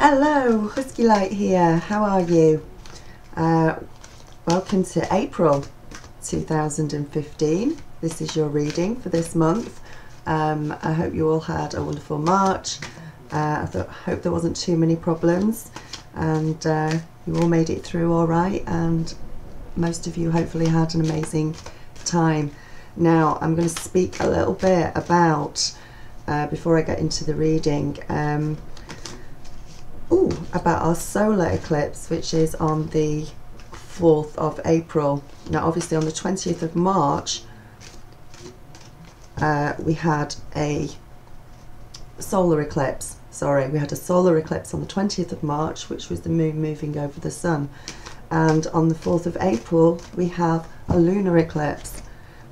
Hello, Husky Light here. How are you? Welcome to April 2015. This is your reading for this month. I hope you all had a wonderful March. I hope there wasn't too many problems, and you all made it through all right, and most of you hopefully had an amazing time. Now I'm going to speak a little bit about, before I get into the reading, about our solar eclipse, which is on the 4th of April. Now obviously on the 20th of March we had a solar eclipse. We had a solar eclipse on the 20th of March, which was the moon moving over the sun, and on the 4th of April we have a lunar eclipse.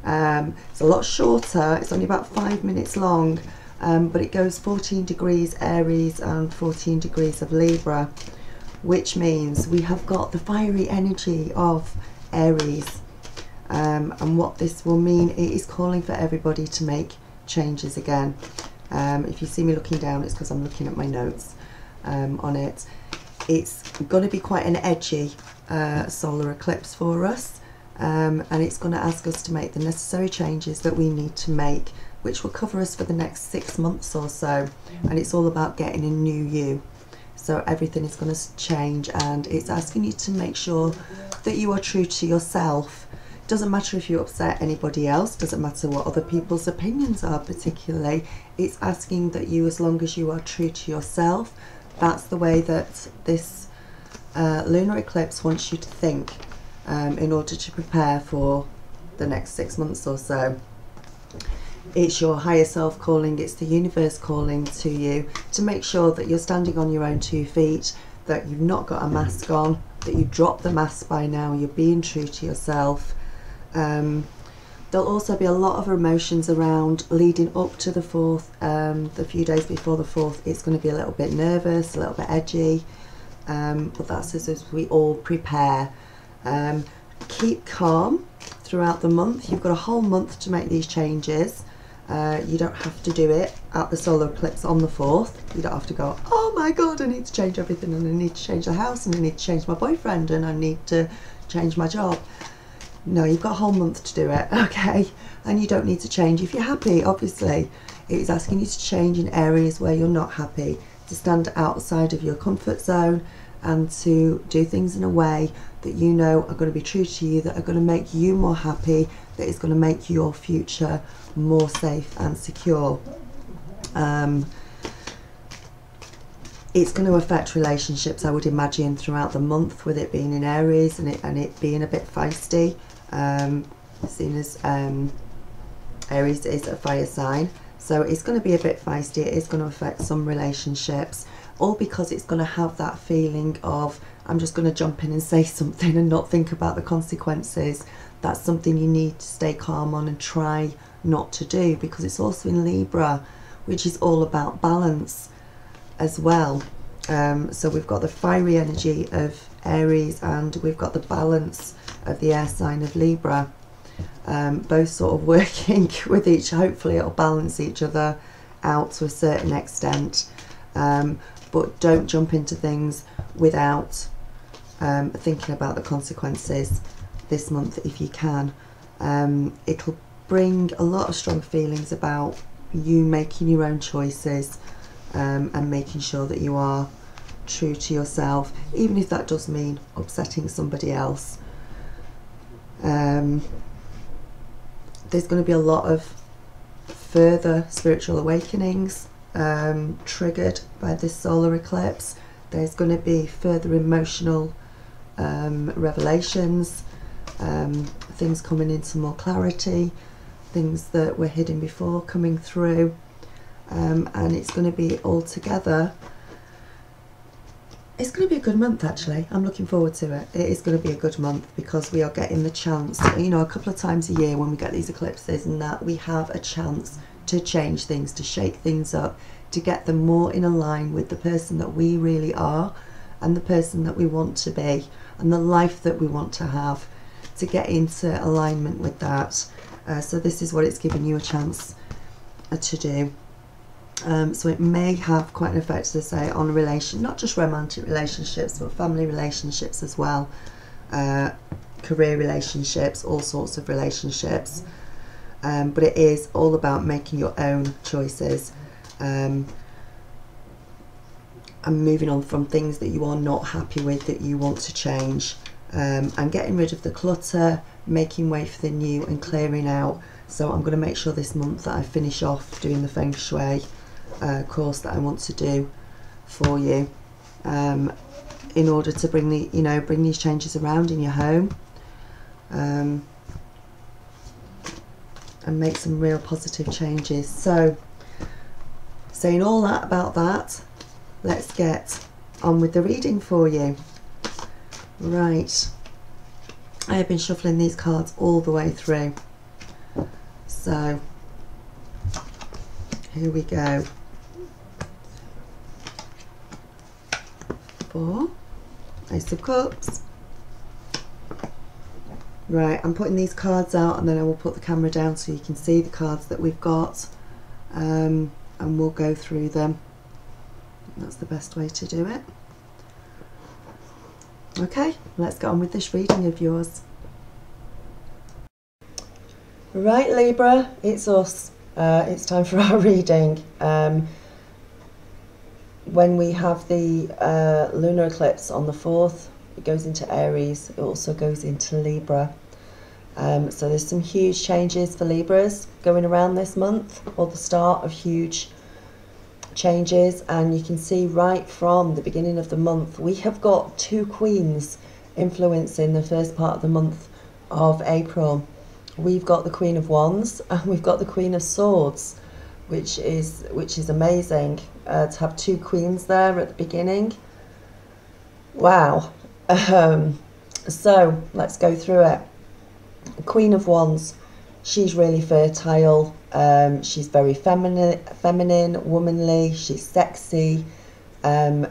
It's a lot shorter, it's only about 5 minutes long, but it goes 14 degrees Aries and 14 degrees of Libra, which means we have got the fiery energy of Aries. And what this will mean, it is calling for everybody to make changes again. If you see me looking down, it's because I'm looking at my notes on it. It's going to be quite an edgy solar eclipse for us, and it's going to ask us to make the necessary changes that we need to make, which will cover us for the next 6 months or so. And it's all about getting a new you. So everything is going to change, and it's asking you to make sure that you are true to yourself. It doesn't matter if you upset anybody else, doesn't matter what other people's opinions are particularly. It's asking that you, as long as you are true to yourself, that's the way that this lunar eclipse wants you to think, in order to prepare for the next 6 months or so. It's your higher self calling, it's the universe calling to you to make sure that you're standing on your own 2 feet, that you've not got a mask on, that you've dropped the mask by now, you're being true to yourself. There'll also be a lot of emotions around leading up to the 4th, the few days before the 4th. It's going to be a little bit nervous, a little bit edgy, but that's as we all prepare. Keep calm throughout the month. You've got a whole month to make these changes. You don't have to do it at the solar eclipse on the 4th. You don't have to go, oh my god, I need to change everything, and I need to change the house, and I need to change my boyfriend, and I need to change my job. No, you've got a whole month to do it, okay? And you don't need to change if you're happy, obviously. It's asking you to change in areas where you're not happy, to stand outside of your comfort zone, and to do things in a way that you know are going to be true to you, that are going to make you more happy, that is going to make your future more safe and secure. It's going to affect relationships, I would imagine, throughout the month, with it being in Aries and it being a bit feisty, seeing as Aries is a fire sign. So it's going to be a bit feisty. It is going to affect some relationships, all because it's going to have that feeling of, I'm just going to jump in and say something and not think about the consequences. That's something you need to stay calm on and try not to do, because it's also in Libra, which is all about balance as well. So we've got the fiery energy of Aries, and we've got the balance of the air sign of Libra, both sort of working with each. Hopefully it'll balance each other out to a certain extent, but don't jump into things without thinking about the consequences this month if you can. It'll bring a lot of strong feelings about you making your own choices, and making sure that you are true to yourself, even if that does mean upsetting somebody else. There's going to be a lot of further spiritual awakenings triggered by this solar eclipse. There's going to be further emotional revelations, things coming into more clarity, things that were hidden before coming through, and it's going to be all together. It's going to be a good month, actually. I'm looking forward to it. It is going to be a good month because we are getting the chance, you know, a couple of times a year when we get these eclipses, and that we have a chance to change things, to shake things up, to get them more in line with the person that we really are, and the person that we want to be, and the life that we want to have, to get into alignment with that. So this is what it's giving you a chance to do. So it may have quite an effect, as I say, on not just romantic relationships, but family relationships as well, career relationships, all sorts of relationships. But it is all about making your own choices, and moving on from things that you are not happy with, that you want to change, and getting rid of the clutter, making way for the new, and clearing out. So I'm going to make sure this month that I finish off doing the Feng Shui course that I want to do for you, in order to bring these changes around in your home, and make some real positive changes. So, saying all that about that, let's get on with the reading for you. Right, I have been shuffling these cards all the way through, so here we go. 4, Ace of Cups. Right, I'm putting these cards out, and then I will put the camera down so you can see the cards that we've got, and we'll go through them. That's the best way to do it. Okay, let's get on with this reading of yours. Right, Libra, it's us. It's time for our reading. When we have the lunar eclipse on the 4th, it goes into Aries. It also goes into Libra. So there's some huge changes for Libras going around this month, or the start of huge changes. And you can see right from the beginning of the month, we have got 2 queens influencing the first part of the month of April. We've got the Queen of Wands and we've got the Queen of Swords, which is amazing, to have 2 queens there at the beginning. Wow. So let's go through it. Queen of Wands, she's really fertile. She's very feminine, womanly. She's sexy.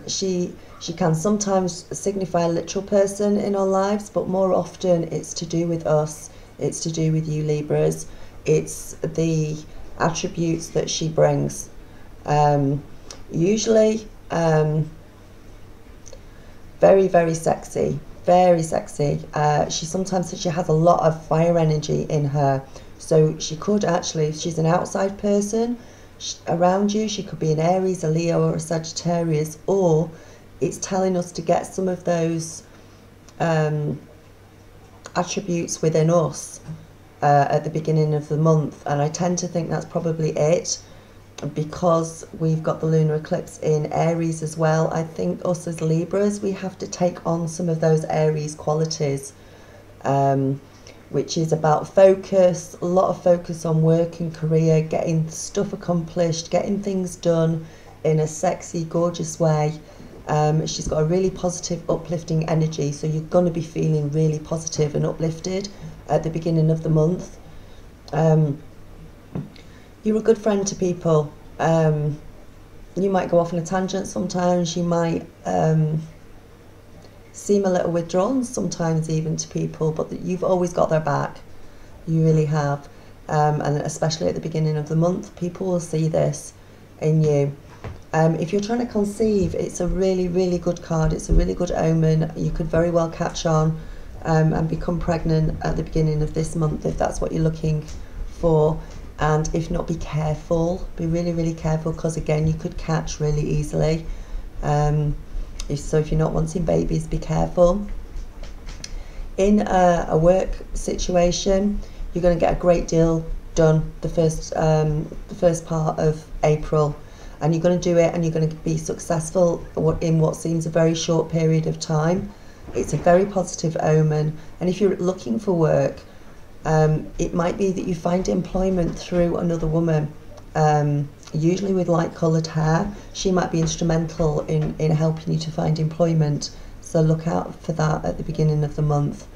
She can sometimes signify a literal person in our lives, but more often it's to do with us. It's to do with you, Libras. It's the attributes that she brings. Usually very, very sexy, very sexy. She has a lot of fire energy in her, so she could actually, if she's an outside person around you, she could be an Aries, a Leo, or a Sagittarius, or it's telling us to get some of those attributes within us at the beginning of the month. And I tend to think that's probably it, because we've got the lunar eclipse in Aries as well. I think us as Libras, we have to take on some of those Aries qualities, which is about focus, a lot of focus on work and career, getting stuff accomplished, getting things done in a sexy, gorgeous way. She's got a really positive, uplifting energy, so you're going to be feeling really positive and uplifted at the beginning of the month. You're a good friend to people. You might go off on a tangent sometimes. You might seem a little withdrawn sometimes even to people, but you've always got their back. You really have. And especially at the beginning of the month, people will see this in you. If you're trying to conceive, it's a really, really good card. It's a really good omen. You could very well catch on and become pregnant at the beginning of this month if that's what you're looking for. And if not, be careful. Be really, really careful, because again, you could catch really easily. So if you're not wanting babies, be careful. In a work situation, you're going to get a great deal done the first part of April. And you're going to do it, and you're going to be successful in what seems a very short period of time. It's a very positive omen. And if you're looking for work, it might be that you find employment through another woman, usually with light coloured hair. She might be instrumental in helping you to find employment. So look out for that at the beginning of the month.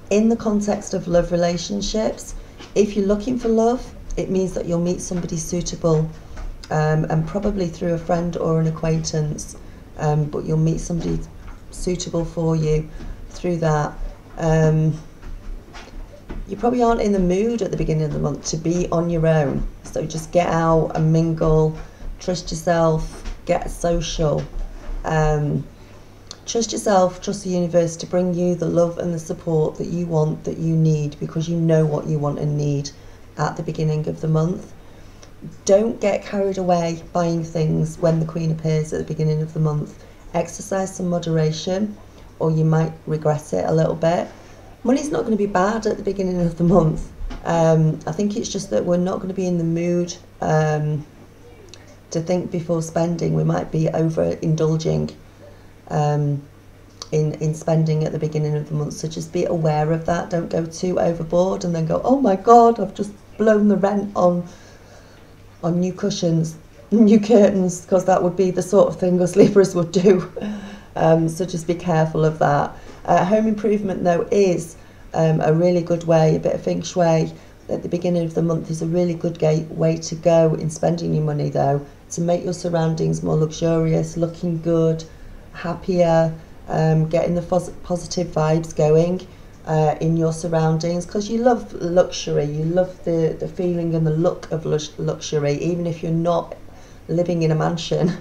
In the context of love relationships, if you're looking for love, it means that you'll meet somebody suitable. And probably through a friend or an acquaintance, but you'll meet somebody suitable for you through that. You probably aren't in the mood at the beginning of the month to be on your own, so just get out and mingle, trust yourself, get social. Trust yourself, trust the universe to bring you the love and the support that you want, that you need, because you know what you want and need at the beginning of the month. Don't get carried away buying things when the Queen appears at the beginning of the month. Exercise some moderation, or you might regret it a little bit. Money's not going to be bad at the beginning of the month. I think it's just that we're not going to be in the mood to think before spending. We might be overindulging in spending at the beginning of the month, so just be aware of that. Don't go too overboard and then go, oh my god, I've just blown the rent on new cushions, new curtains, because that would be the sort of thing us Libras would do. So just be careful of that. Home improvement though is a really good way, a bit of feng shui at the beginning of the month is a really good way to go in spending your money though, to make your surroundings more luxurious, looking good, happier, getting the positive vibes going in your surroundings, because you love luxury, you love the feeling and the look of luxury, even if you're not living in a mansion.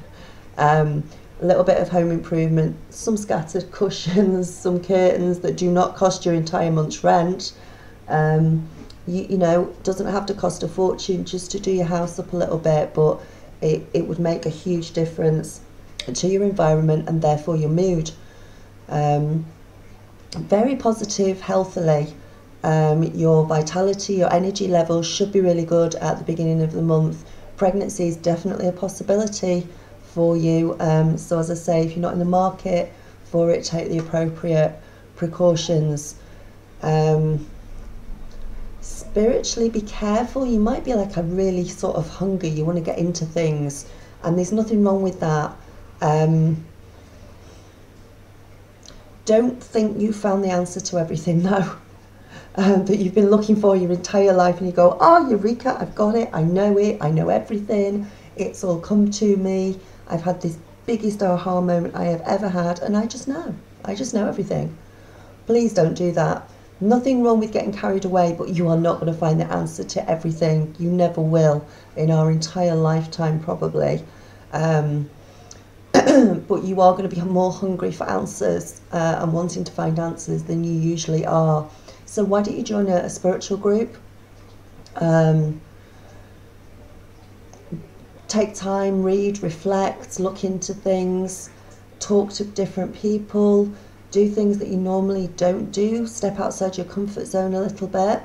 A little bit of home improvement, some scattered cushions, some curtains that do not cost your entire month's rent. You know, doesn't have to cost a fortune just to do your house up a little bit, but it would make a huge difference to your environment and therefore your mood. Very positive healthily. Your vitality, your energy levels should be really good at the beginning of the month. Pregnancy is definitely a possibility for you. So as I say, if you're not in the market for it, take the appropriate precautions. Spiritually, be careful. You might be like a really sort of hungry, you want to get into things, and there's nothing wrong with that. Don't think you found the answer to everything though, that you've been looking for your entire life, and you go, oh eureka, I've got it, I know everything, it's all come to me, I've had this biggest aha moment I have ever had, and I just know everything. Please don't do that. Nothing wrong with getting carried away, but you are not going to find the answer to everything. You never will in our entire lifetime probably. But you are going to be more hungry for answers and wanting to find answers than you usually are. So why don't you join a spiritual group? Take time, read, reflect, look into things, talk to different people, do things that you normally don't do, step outside your comfort zone a little bit.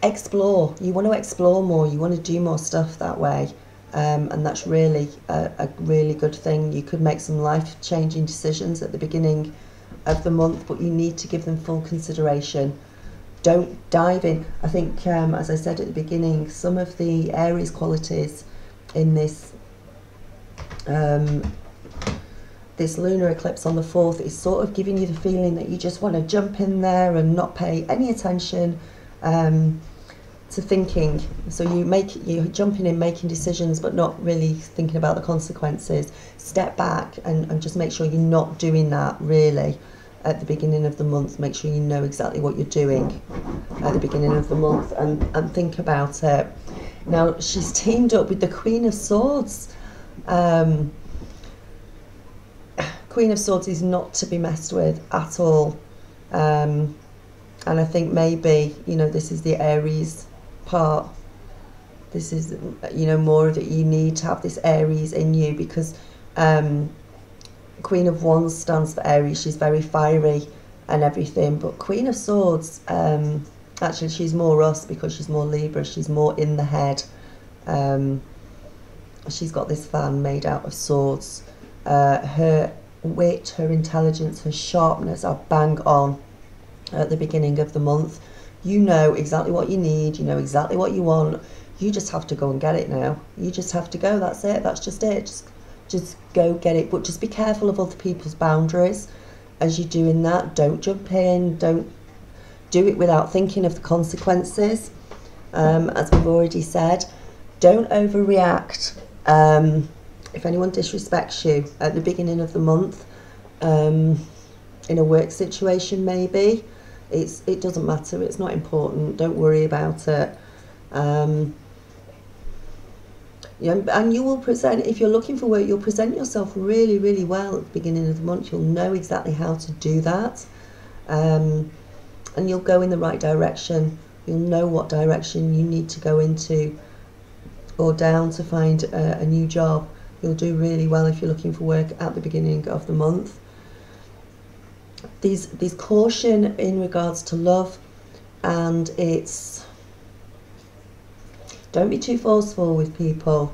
Explore. You want to explore more, you want to do more stuff that way, and that's really a really good thing. You could make some life-changing decisions at the beginning of the month, but you need to give them full consideration. Don't dive in. I think, as I said at the beginning, some of the Aries qualities in this this lunar eclipse on the 4th is sort of giving you the feeling that you just want to jump in there and not pay any attention to thinking. So you're jumping in, making decisions, but not really thinking about the consequences. Step back and just make sure you're not doing that really at the beginning of the month. Make sure you know exactly what you're doing at the beginning of the month and think about it. Now, she's teamed up with the Queen of Swords. Queen of Swords is not to be messed with at all. And I think maybe, you know, this is the Aries part. This is, you know, more that you need to have this Aries in you, because Queen of Wands stands for Aries. She's very fiery and everything, but Queen of Swords, actually she's more us because she's more Libra. She's more in the head. She's got this fan made out of swords. Her wit, her intelligence, her sharpness are bang on at the beginning of the month. You know exactly what you need, you know exactly what you want. You just have to go and get it now. You just have to go, that's it, that's just it. Just go get it, but just be careful of other people's boundaries as you're doing that. Don't jump in, don't do it without thinking of the consequences. As we've already said, don't overreact. If anyone disrespects you at the beginning of the month, in a work situation maybe, it doesn't matter, it's not important, don't worry about it. And you will present, if you're looking for work, you'll present yourself really, really well at the beginning of the month. You'll know exactly how to do that. And you'll go in the right direction. You'll know what direction you need to go into or down to find a new job. You'll do really well if you're looking for work at the beginning of the month. There's caution in regards to love, and it's, don't be too forceful with people.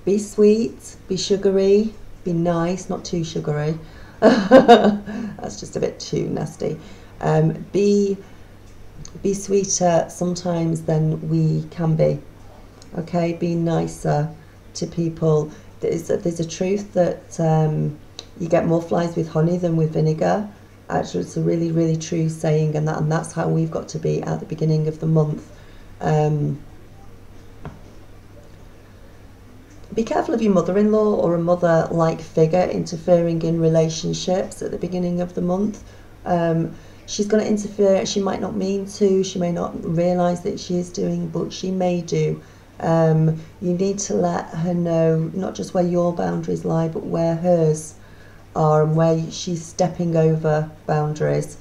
Be sweet, be sugary, be nice, not too sugary. That's just a bit too nasty. Be sweeter sometimes than we can be. Okay, be nicer to people. There's a truth that you get more flies with honey than with vinegar. Actually, it's a really, really true saying, and that's how we've got to be at the beginning of the month. Be careful of your mother-in-law or a mother-like figure interfering in relationships at the beginning of the month. She's going to interfere. She might not mean to. She may not realise that she is doing, but she may do. You need to let her know not just where your boundaries lie, but where hers are and where she's stepping over boundaries.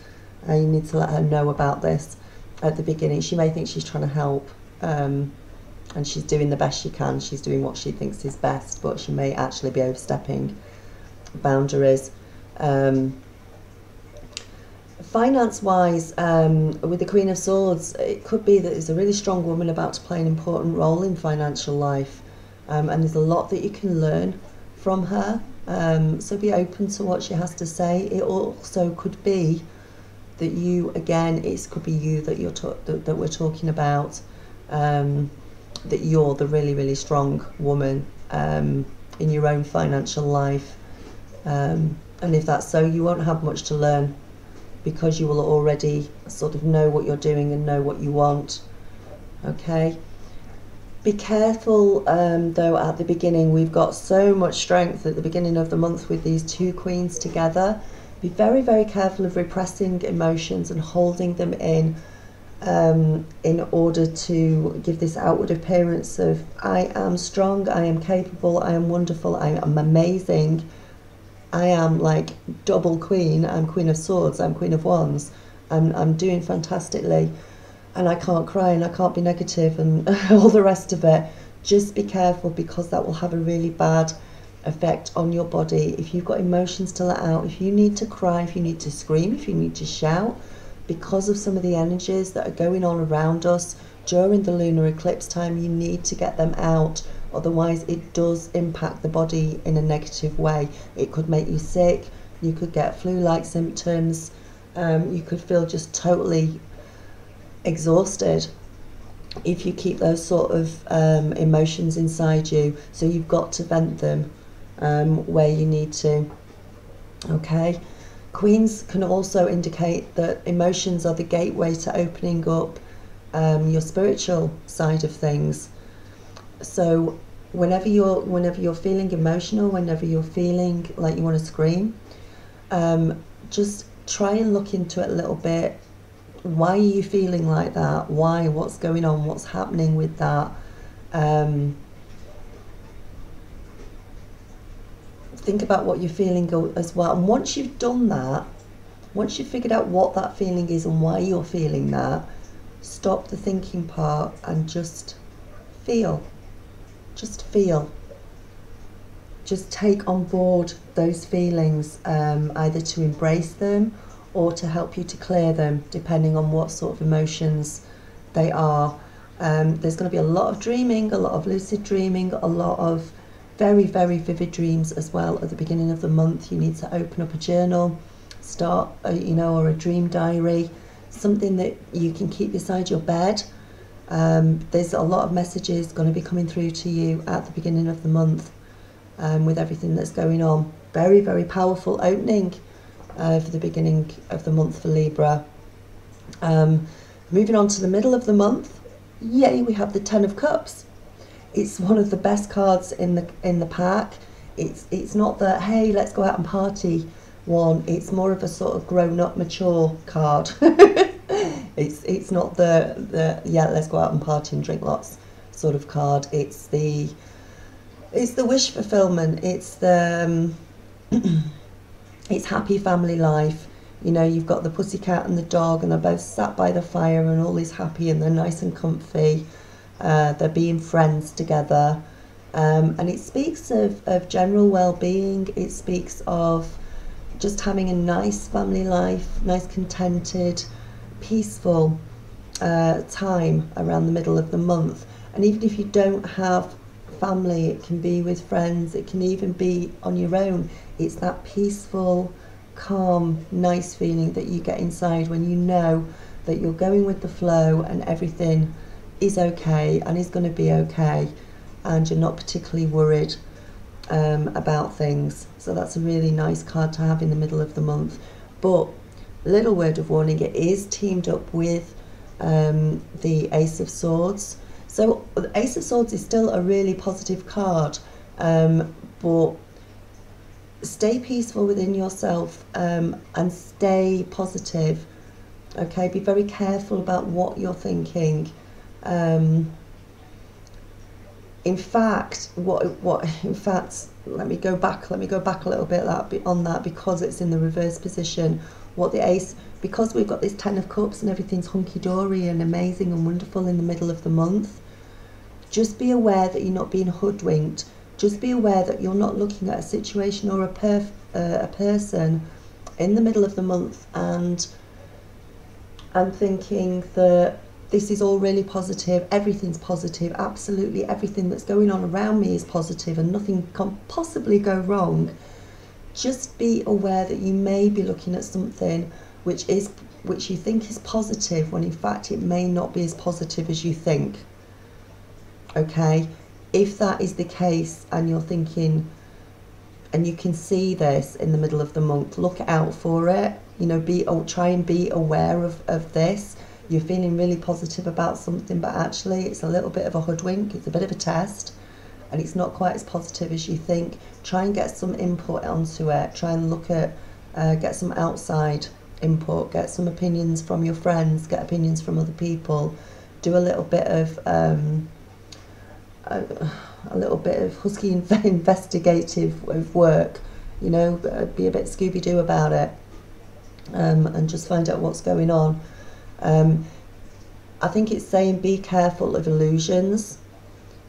You need to let her know about this at the beginning. She may think she's trying to help, and she's doing the best she can. She's doing what she thinks is best, but she may actually be overstepping boundaries. Finance-wise, with the Queen of Swords, it could be that there's a really strong woman about to play an important role in financial life, and there's a lot that you can learn from her. So be open to what she has to say. It also could be that you, again, it could be you that that we're talking about. That you're the really, really strong woman in your own financial life, and if that's so, you won't have much to learn, because you will already sort of know what you're doing and know what you want. Okay, be careful though at the beginning. We've got so much strength at the beginning of the month with these two queens together. Be very, very careful of repressing emotions and holding them in order to give this outward appearance of I am strong, I am capable, I am wonderful, I am amazing, I am like double queen, I'm Queen of Swords, I'm Queen of Wands, I'm doing fantastically, and I can't cry and I can't be negative and all the rest of it. Just be careful, because that will have a really bad effect on your body. If you've got emotions to let out, if you need to cry, if you need to scream, if you need to shout, because of some of the energies that are going on around us during the lunar eclipse time, you need to get them out. Otherwise, it does impact the body in a negative way. It could make you sick, you could get flu-like symptoms, you could feel just totally exhausted if you keep those sort of emotions inside you. So you've got to vent them where you need to. Okay. Queens can also indicate that emotions are the gateway to opening up your spiritual side of things. So whenever you're feeling emotional, whenever you're feeling like you want to scream, just try and look into it a little bit. Why are you feeling like that? Why? What's going on? What's happening with that? Think about what you're feeling as well. And once you've done that, once you've figured out what that feeling is and why you're feeling that, stop the thinking part and just feel. Just feel. Just take on board those feelings, either to embrace them or to help you to clear them, depending on what sort of emotions they are. There's going to be a lot of dreaming, a lot of lucid dreaming, a lot of very, very vivid dreams as well at the beginning of the month. You need to open up a journal, start or a dream diary, something that you can keep beside your bed. There's a lot of messages going to be coming through to you at the beginning of the month with everything that's going on. Very, very powerful opening for the beginning of the month for Libra. Moving on to the middle of the month, yay, we have the Ten of Cups. It's one of the best cards in the pack. It's not the hey, let's go out and party one. It's more of a sort of grown-up, mature card. It's not the yeah, let's go out and party and drink lots sort of card. It's the wish fulfillment. It's the it's happy family life. You know, you've got the pussycat and the dog, and they're both sat by the fire and all is happy and they're nice and comfy. They're being friends together. And it speaks of general well-being. It speaks of just having a nice family life, nice, contented, peaceful time around the middle of the month. And even if you don't have family, it can be with friends, it can even be on your own. It's that peaceful, calm, nice feeling that you get inside when you know that you're going with the flow and everything is okay and is going to be okay, and you're not particularly worried about things. So that's a really nice card to have in the middle of the month. But little word of warning, it is teamed up with the Ace of Swords. So the Ace of Swords is still a really positive card, but stay peaceful within yourself and stay positive. Okay, be very careful about what you're thinking. In fact, let me go back a little bit on that, because it's in the reverse position. What the Ace, because we've got this Ten of Cups and everything's hunky-dory and amazing and wonderful in the middle of the month, just be aware that you're not being hoodwinked. Just be aware that you're not looking at a situation or a person in the middle of the month and thinking that this is all really positive, everything's positive, absolutely everything that's going on around me is positive and nothing can possibly go wrong. Just be aware that you may be looking at something which you think is positive, when in fact it may not be as positive as you think. Okay, if that is the case and you're thinking, and you can see this in the middle of the month, look out for it. You know, try and be aware of this. You're feeling really positive about something, but actually it's a little bit of a hoodwink, it's a bit of a test, and it's not quite as positive as you think. Try and get some input onto it. Try and look at, get some outside input, get some opinions from your friends, get opinions from other people. Do a little bit of husky investigative work, you know, be a bit Scooby-Doo about it, and just find out what's going on. I think it's saying be careful of illusions.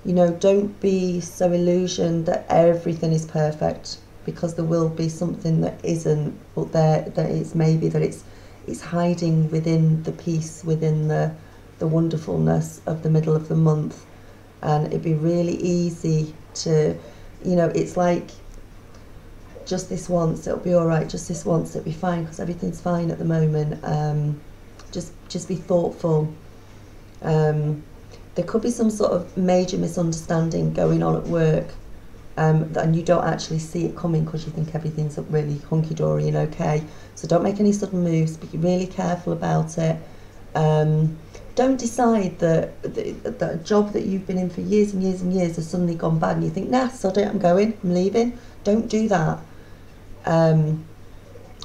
You know, don't be so illusioned that everything is perfect, because there will be something that isn't, but that it's maybe that it's hiding within the peace, within the wonderfulness of the middle of the month. And it'd be really easy to, you know, it's like, just this once it'll be all right, just this once it'll be fine, because everything's fine at the moment. Just be thoughtful. There could be some sort of major misunderstanding going on at work, and you don't actually see it coming because you think everything's really hunky-dory and okay. So don't make any sudden moves, be really careful about it. Don't decide that a job that you've been in for years and years and years has suddenly gone bad and you think, nah, sod it, I'm going, I'm leaving. Don't do that.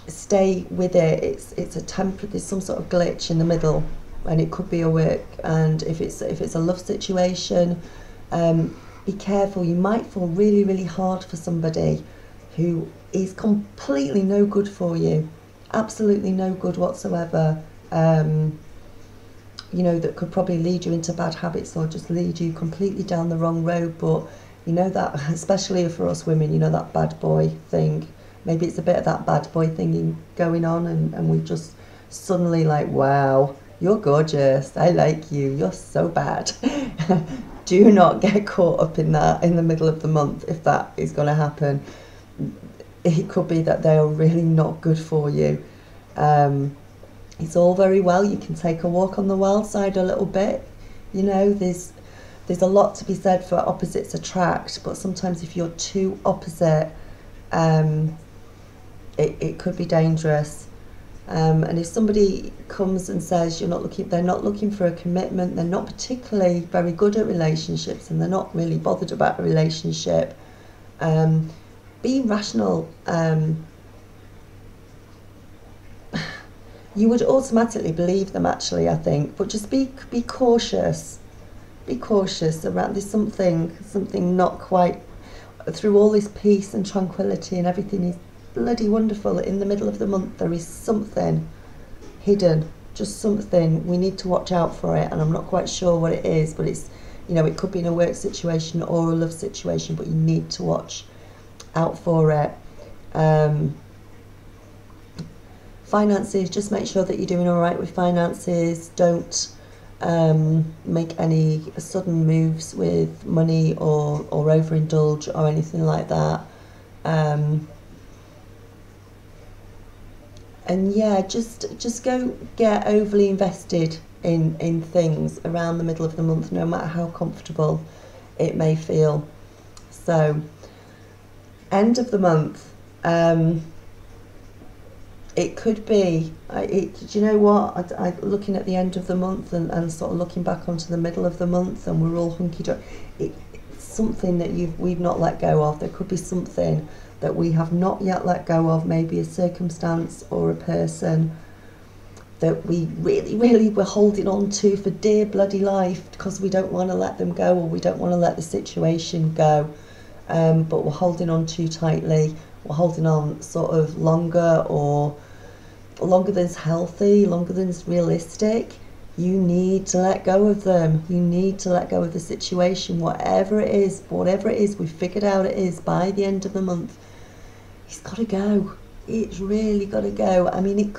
Stay with it. It's a there's some sort of glitch in the middle, and it could be a work. And if it's a love situation, be careful. You might fall really, really hard for somebody who is completely no good for you, absolutely no good whatsoever. You know, that could probably lead you into bad habits or just lead you completely down the wrong road. But you know that, especially for us women, you know, that bad boy thing. Maybe it's a bit of that bad boy thing going on, and we just suddenly like, wow, you're gorgeous, I like you, you're so bad. Do not get caught up in that in the middle of the month if that is going to happen. It could be that they are really not good for you. It's all very well, you can take a walk on the wild side a little bit. You know, there's a lot to be said for opposites attract, but sometimes if you're too opposite, it could be dangerous. And if somebody comes and says they're not looking for a commitment, they're not particularly very good at relationships, and they're not really bothered about a relationship, be rational. you would automatically believe them, actually, I think. But just be cautious. Be cautious around, there's something not quite, through all this peace and tranquility and everything is bloody wonderful. In the middle of the month, there is something hidden, just something. We need to watch out for it, and I'm not quite sure what it is, but it's, you know, it could be in a work situation or a love situation, but you need to watch out for it. Finances, just make sure that you're doing all right with finances. Don't make any sudden moves with money or overindulge or anything like that. And yeah, just go get overly invested in things around the middle of the month, no matter how comfortable it may feel. So, end of the month, it could be, do you know what, I looking at the end of the month and sort of looking back onto the middle of the month, and we're all hunky-dory, it's something that we've not let go of. There could be something that we have not yet let go of, maybe a circumstance or a person that we really were holding on to for dear bloody life, because we don't want to let them go, or we don't want to let the situation go, but we're holding on too tightly. We're holding on sort of longer than's healthy, longer than's realistic. You need to let go of them. You need to let go of the situation, whatever it is, we've figured out it is, by the end of the month. It's got to go. It's really got to go. I mean,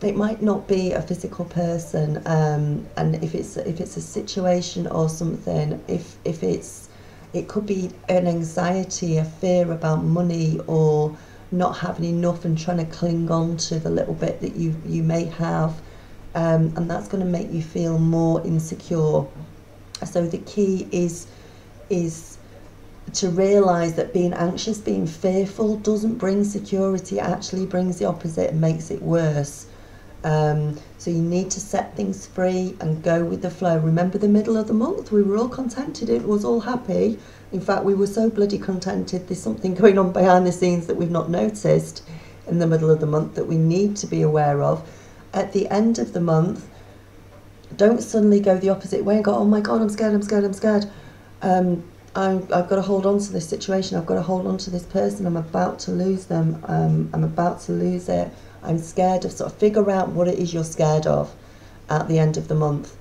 it might not be a physical person, and if it's a situation or something, it could be an anxiety, a fear about money, or not having enough and trying to cling on to the little bit that you may have, and that's going to make you feel more insecure. So the key is to realise that being anxious, being fearful, doesn't bring security. It actually brings the opposite and makes it worse. So you need to set things free and go with the flow. Remember the middle of the month, we were all contented, it was all happy. In fact, we were so bloody contented, there's something going on behind the scenes that we've not noticed in the middle of the month that we need to be aware of. At the end of the month, don't suddenly go the opposite way and go, oh my God, I'm scared. I've got to hold on to this situation, I've got to hold on to this person, I'm about to lose them, I'm about to lose it, I'm scared of. Sort of figure out what it is you're scared of at the end of the month.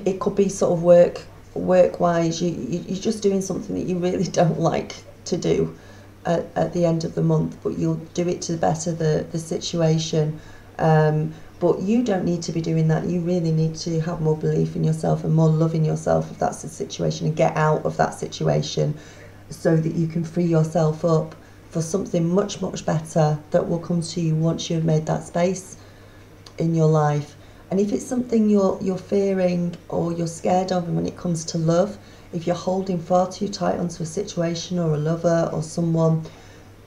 It could be sort of work-wise, you're just doing something that you really don't like to do at the end of the month, but you'll do it to better the situation. But you don't need to be doing that. You really need to have more belief in yourself and more love in yourself if that's the situation, and get out of that situation so that you can free yourself up for something much better that will come to you once you've made that space in your life. And if it's something you're fearing or you're scared of, and when it comes to love, if you're holding far too tight onto a situation or a lover or someone,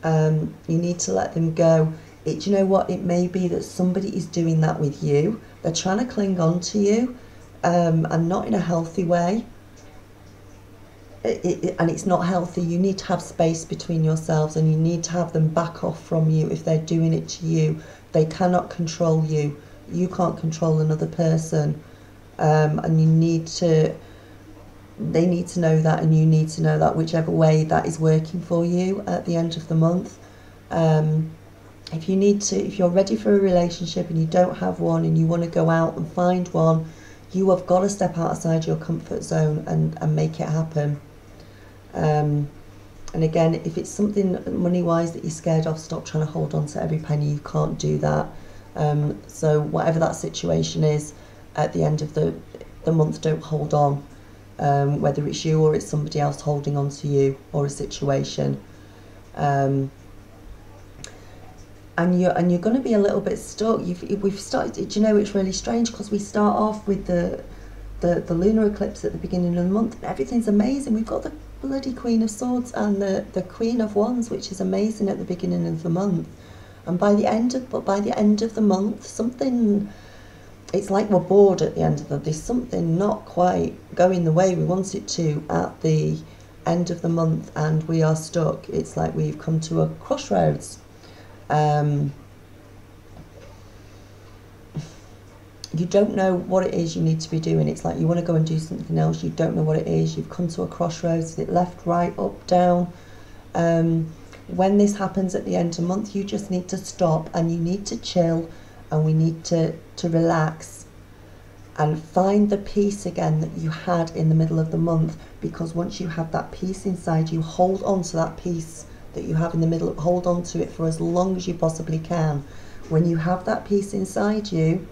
you need to let them go. Do you know what? It may be that somebody is doing that with you. They're trying to cling on to you, and not in a healthy way. And it's not healthy. You need to have space between yourselves, and you need to have them back off from you if they're doing it to you. They cannot control you. You can't control another person, and they need to know that, and you need to know that, whichever way that is working for you at the end of the month. If you're ready for a relationship and you don't have one, and you want to go out and find one, you have got to step outside your comfort zone and make it happen. And again, if it's something money-wise that you're scared of, stop trying to hold on to every penny. You can't do that. So whatever that situation is, at the end of the month, don't hold on. Whether it's you or it's somebody else holding on to you, or a situation. And you're going to be a little bit stuck. We've started. Do you know, it's really strange, because we start off with the lunar eclipse at the beginning of the month, and everything's amazing. We've got the bloody Queen of Swords and the Queen of Wands, which is amazing at the beginning of the month. And by the end of the month, something, it's like we're bored at the end of the. There's something not quite going the way we want it to at the end of the month and we are stuck. It's like we've come to a crossroads. You don't know what it is you need to be doing. It's like you want to go and do something else. You don't know what it is. You've come to a crossroads. Is it left, right, up, down? When this happens at the end of the month, you just need to stop and you need to chill, and we need to relax and find the peace again that you had in the middle of the month. Because once you have that peace inside you, hold on to that peace that you have in the middle. Hold on to it for as long as you possibly can. When you have that peace inside you,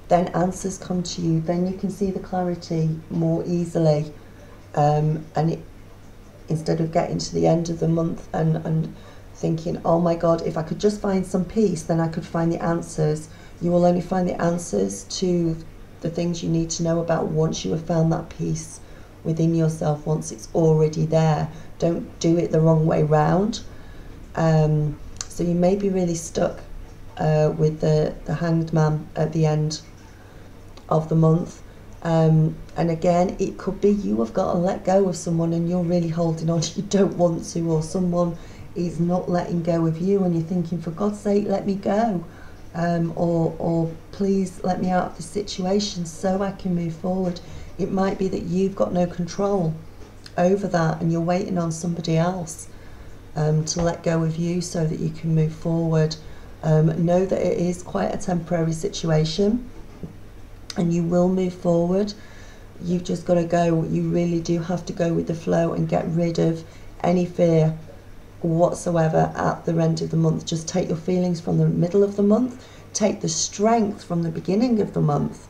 then answers come to you. Then you can see the clarity more easily. And instead of getting to the end of the month and thinking, oh my God, if I could just find some peace, then I could find the answers. You will only find the answers to the things you need to know about once you have found that peace within yourself, once it's already there. Don't do it the wrong way round. So you may be really stuck with the Hanged Man at the end of the month. And again, it could be you have got to let go of someone and you're really holding on, you don't want to, or someone is not letting go of you and you're thinking, for God's sake, let me go, or please let me out of this situation so I can move forward. It might be that you've got no control over that and you're waiting on somebody else to let go of you so that you can move forward. Know that it is quite a temporary situation and you will move forward. You've just got to go. You really do have to go with the flow and get rid of any fear whatsoever at the end of the month. Just take your feelings from the middle of the month, take the strength from the beginning of the month,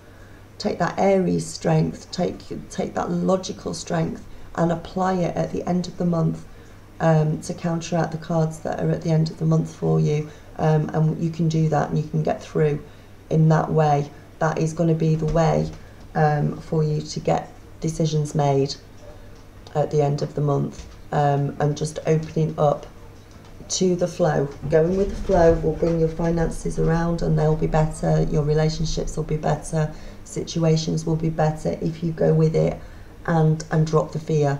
take that Aries strength, take that logical strength and apply it at the end of the month to counteract the cards that are at the end of the month for you. And you can do that and you can get through in that way. That is going to be the way for you to get decisions made at the end of the month, and just opening up to the flow. Going with the flow will bring your finances around and they'll be better, your relationships will be better, situations will be better if you go with it and drop the fear.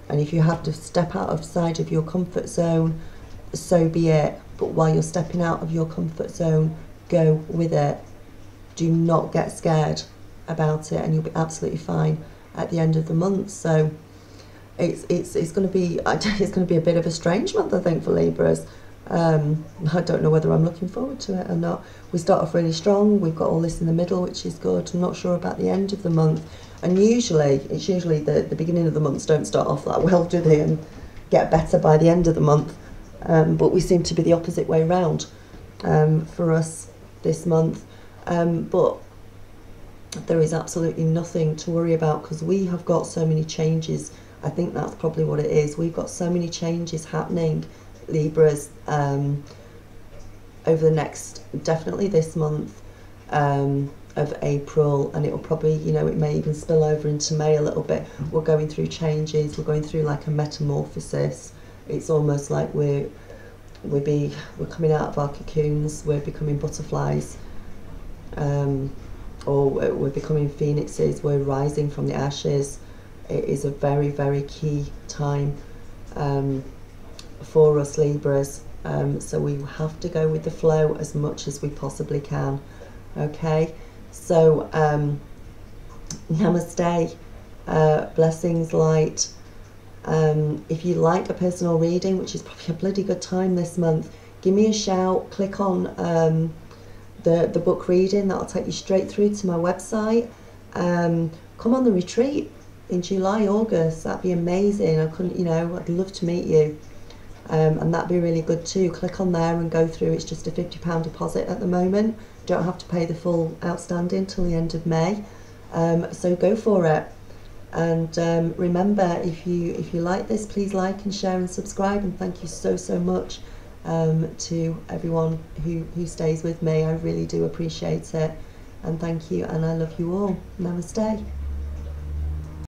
And if you have to step outside of your comfort zone, so be it. But while you're stepping out of your comfort zone, go with it. Do not get scared about it and you'll be absolutely fine at the end of the month. So it's going to be a bit of a strange month, I think, for Libras. I don't know whether I'm looking forward to it or not. We start off really strong. We've got all this in the middle, which is good. I'm not sure about the end of the month. And it's usually the beginning of the months don't start off that well, do they? And get better by the end of the month. But we seem to be the opposite way round for us this month. But there is absolutely nothing to worry about because we have got so many changes. I think that's probably what it is. We've got so many changes happening, Libras, over the next, definitely this month of April, and it will probably, it may even spill over into May a little bit. We're going through changes. We're going through like a metamorphosis. It's almost like we're coming out of our cocoons. We're becoming butterflies. Or we're becoming phoenixes, we're rising from the ashes. It is a very, very key time for us Libras. So we have to go with the flow as much as we possibly can. Okay, so namaste, blessings, light. If you like a personal reading, which is probably a bloody good time this month, give me a shout, click on the book reading. That'll take you straight through to my website. Come on the retreat in July, August. That'd be amazing. I'd love to meet you, and that'd be really good too. Click on there and go through. It's just a £50 deposit at the moment. Don't have to pay the full outstanding till the end of May, so go for it. And remember, if you like this, please like and share and subscribe, and thank you so much to everyone who stays with me. I really do appreciate it, and thank you, and I love you all. Namaste.